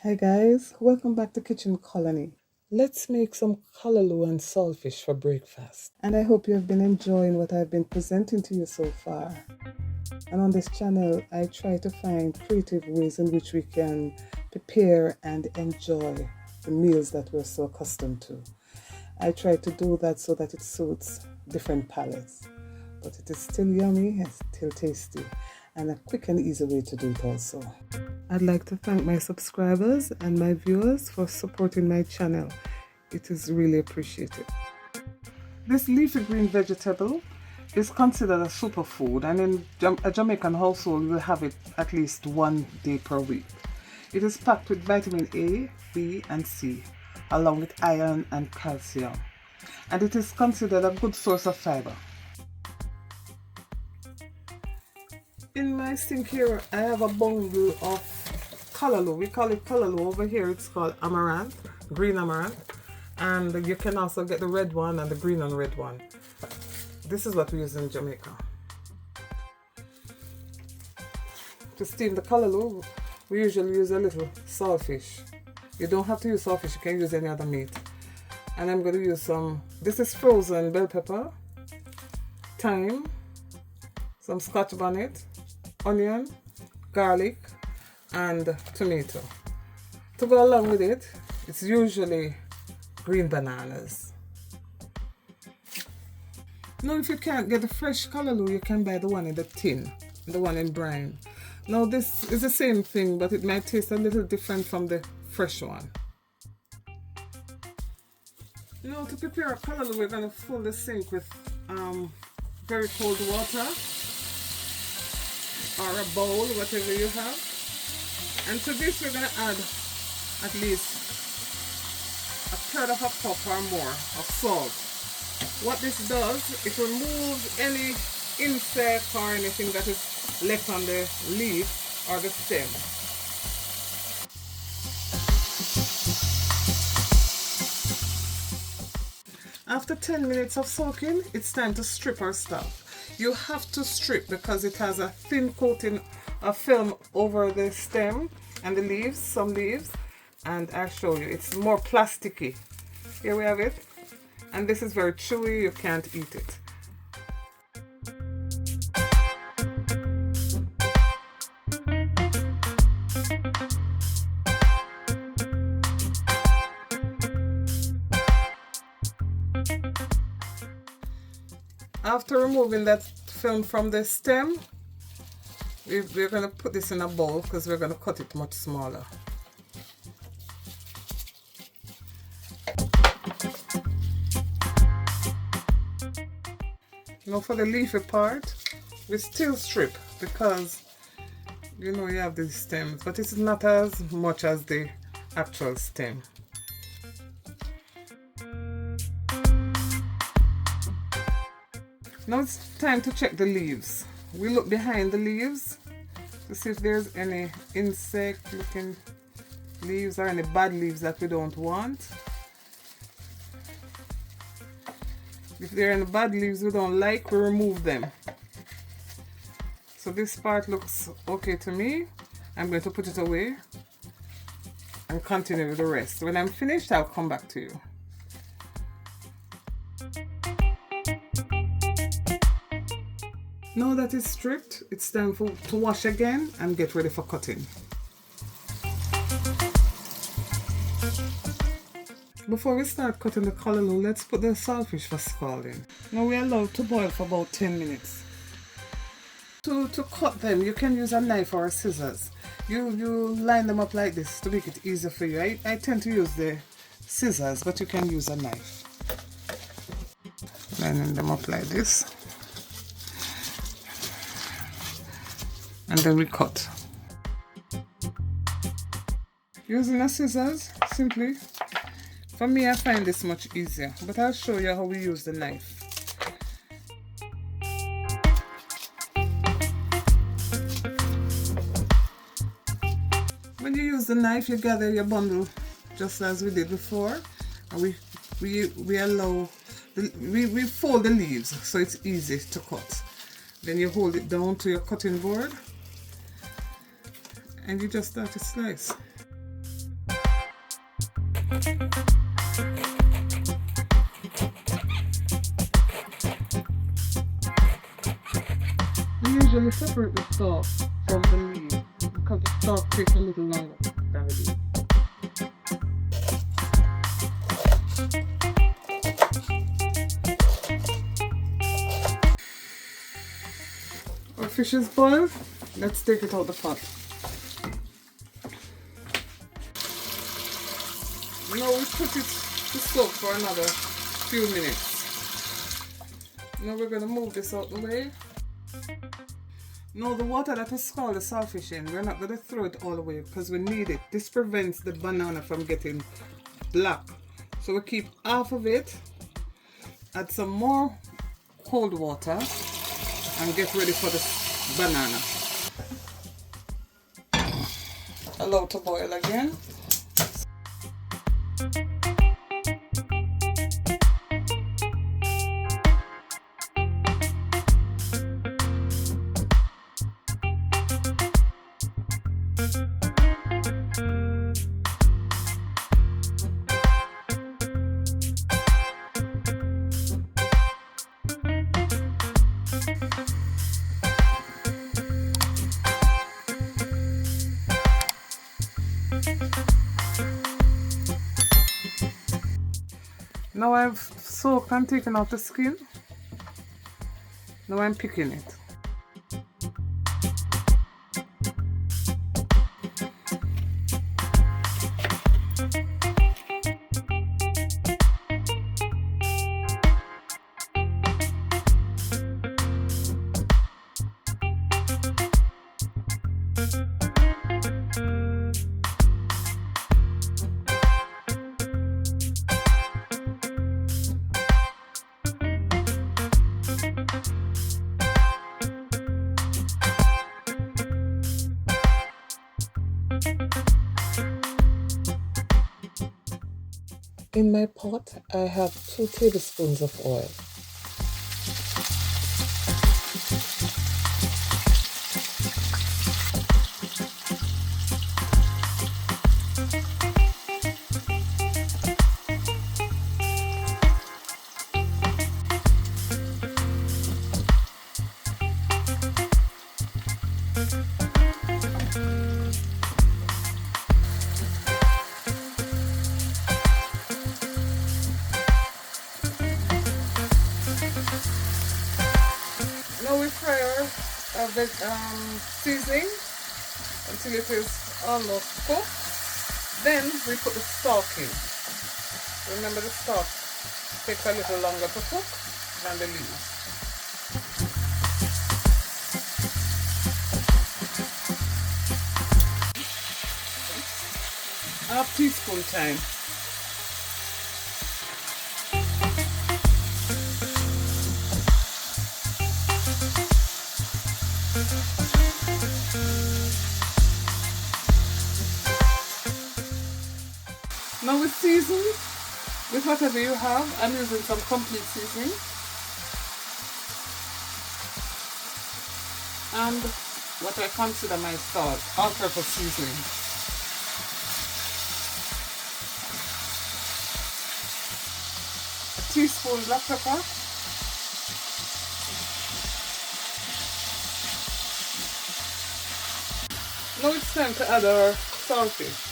Hi guys, welcome back to Kitchen Colony. Let's make some callaloo and saltfish for breakfast. And I hope you have been enjoying what I've been presenting to you so far. And on this channel, I try to find creative ways in which we can prepare and enjoy the meals that we're so accustomed to. I try to do that so that it suits different palates. But it is still yummy and still tasty, and a quick and easy way to do it also. I'd like to thank my subscribers and my viewers for supporting my channel. It is really appreciated. This leafy green vegetable is considered a superfood, and in a Jamaican household you'll have it at least 1 day per week. It is packed with vitamin A, B and C, along with iron and calcium, and it is considered a good source of fiber. In my sink here, I have a bundle of callaloo. We call it callaloo. Over here it's called amaranth, green amaranth. And you can also get the red one and the green and red one. This is what we use in Jamaica. To steam the callaloo, we usually use a little saltfish. You don't have to use saltfish, you can use any other meat. And I'm going to use this is frozen bell pepper, thyme, some scotch bonnet, onion, garlic, and tomato. To go along with it, it's usually green bananas. Now, if you can't get the fresh callaloo, you can buy the one in the tin, the one in brine. Now, this is the same thing, but it might taste a little different from the fresh one. Now, to prepare a callaloo, we're going to fill the sink with very cold water, or a bowl, whatever you have. And to this we're going to add at least 1/3 of a cup or more of salt. What this does, it removes any insect or anything that is left on the leaf or the stem. After 10 minutes of soaking, it's time to strip our stuff. You have to strip because it has a thin coating of film over the stem and the leaves, some leaves, and I'll show you. It's more plasticky. Here we have it. And this is very chewy, you can't eat it. After removing that film from the stem, we're going to put this in a bowl because we're going to cut it much smaller. Now for the leafy part, we still strip because you know you have these stems, but it's not as much as the actual stem. Now it's time to check the leaves. We look behind the leaves to see if there's any insect looking leaves or any bad leaves that we don't want. If there are any bad leaves we don't like, we remove them. So this part looks okay to me. I'm going to put it away and continue with the rest. When I'm finished, I'll come back to you. Now that it's stripped, it's time to wash again and get ready for cutting. Before we start cutting the callaloo, let's put the saltfish for scalding. Now we allow it to boil for about 10 minutes. To cut them, you can use a knife or a scissors. You line them up like this to make it easier for you. I tend to use the scissors, but you can use a knife. Lining them up like this. And then we cut. Using a scissors, simply. For me, I find this much easier, but I'll show you how we use the knife. When you use the knife, you gather your bundle just as we did before, and we allow we fold the leaves so it's easy to cut. Then you hold it down to your cutting board and you just start to slice. We usually separate the stalk from the leaf because the stalk takes a little longer than the leaf. Our fish is boiled. Let's take it out the pot. Now we put it to soak for another few minutes. Now we're going to move this out the way. Now the water that we scald the saltfish in, we're not going to throw it all away because we need it. This prevents the banana from getting black. So we keep half of it, add some more cold water, and get ready for the banana. Allow to boil again. Now I've soaked and taken off the skin. Now I'm picking it. In my pot, I have 2 tablespoons of oil. Now we fry our seasoning until it is almost cooked. Then we put the stock in. Remember, the stock takes a little longer to cook than the leaves. Half teaspoon time. Now we season with whatever you have. I'm using some complete seasoning. And what I consider my salt, all-purpose seasoning. A teaspoon black pepper. Now it's time to add our saltfish.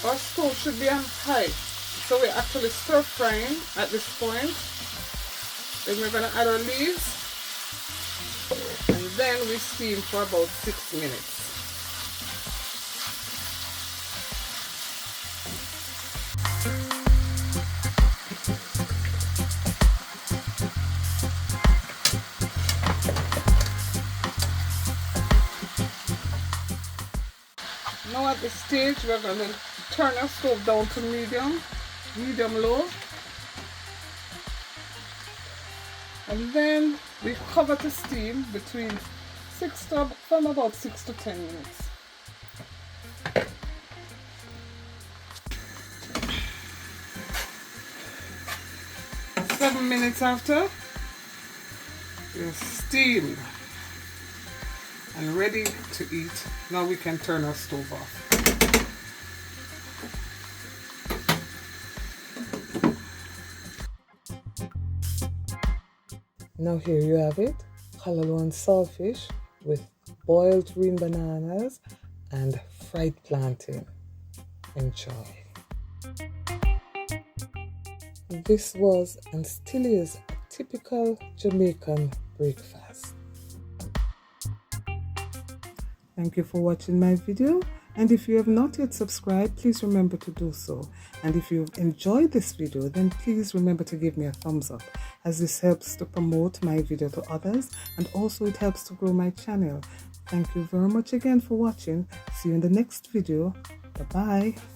Our stove should be on high, so we're actually stir frying at this point. Then we're going to add our leaves, and then we steam for about 6 minutes. Now at this stage, we're going to turn our stove down to medium-low, and then we cover to steam from about 6 to 10 minutes. Seven minutes after, is steamed and ready to eat. Now we can turn our stove off. Now here you have it, callaloo and saltfish with boiled green bananas and fried plantain. Enjoy. This was and still is a typical Jamaican breakfast. Thank you for watching my video, and if you have not yet subscribed, please remember to do so. And if you've enjoyed this video, then please remember to give me a thumbs up, as this helps to promote my video to others, and also it helps to grow my channel. Thank you very much again for watching. See you in the next video. Bye bye.